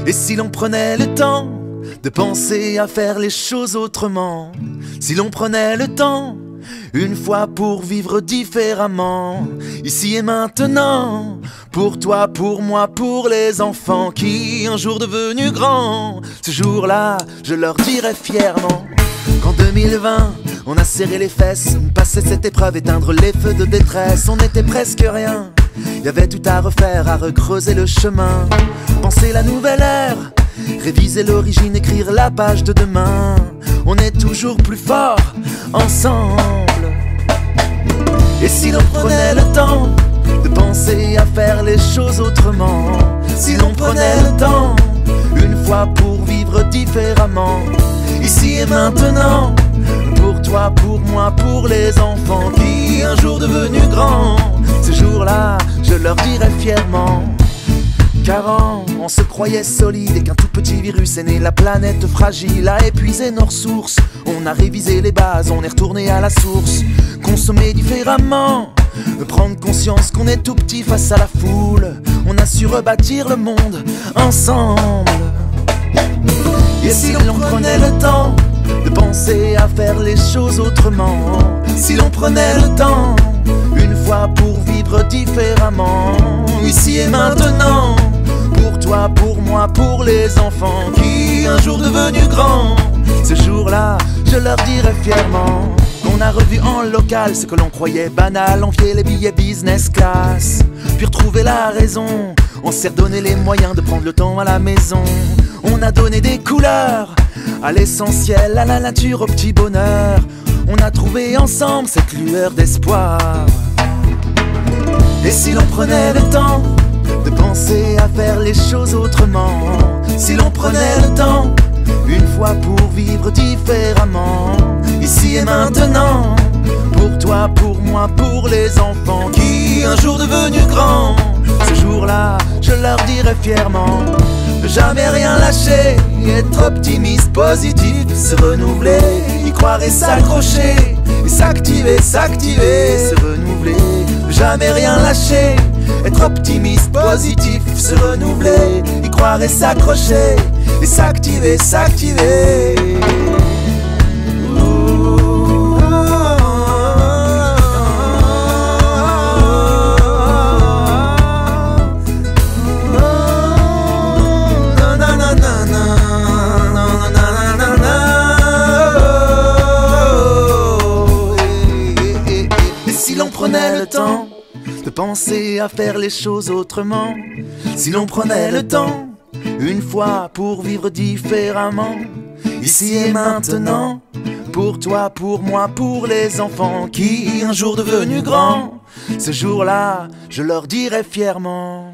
Et si l'on prenait le temps de penser à faire les choses autrement, si l'on prenait le temps une fois pour vivre différemment, ici et maintenant, pour toi, pour moi, pour les enfants qui, un jour devenus grands, ce jour-là, je leur dirai fièrement qu'en 2020, on a serré les fesses, on passait cette épreuve, éteindre les feux de détresse, on n'était presque rien. Y avait tout à refaire, à recreuser le chemin, penser la nouvelle ère, réviser l'origine, écrire la page de demain. On est toujours plus fort ensemble. Et si l'on prenait le temps de penser à faire les choses autrement, si l'on prenait le temps une fois pour vivre différemment, ici et maintenant, pour toi, pour moi, pour les enfants qui, un jour devenus grands, ce jour-là, je leur dirai fièrement qu'avant, on se croyait solide et qu'un tout petit virus est né. La planète fragile a épuisé nos ressources. On a révisé les bases, on est retourné à la source. Consommer différemment, prendre conscience qu'on est tout petit face à la foule. On a su rebâtir le monde ensemble. Et si l'on prenait le temps de penser à faire les choses autrement, si l'on prenait le temps une fois pour vivre différemment, ici et maintenant, pour toi, pour moi, pour les enfants qui, un jour devenus grands, ce jour-là, je leur dirai fièrement qu'on a revu en local ce que l'on croyait banal, envier les billets business class, puis retrouver la raison. On s'est redonné les moyens de prendre le temps à la maison. On a donné des couleurs à l'essentiel, à la nature, au petit bonheur. On a trouvé ensemble cette lueur d'espoir. Et si l'on prenait le temps de penser à faire les choses autrement, si l'on prenait le temps une fois pour vivre différemment, ici et maintenant, pour toi, pour moi, pour les enfants qui, un jour devenus grands, ce jour-là, je leur dirai fièrement ne jamais rien lâcher, être optimiste, positif, se renouveler, y croire et s'accrocher, et s'activer, se renouveler, ne jamais rien lâcher, être optimiste, positif, se renouveler, y croire et s'accrocher, et s'activer, Si l'on prenait le temps de penser à faire les choses autrement, si l'on prenait le temps une fois pour vivre différemment, ici et maintenant, pour toi, pour moi, pour les enfants qui, un jour devenus grands, ce jour-là, je leur dirai fièrement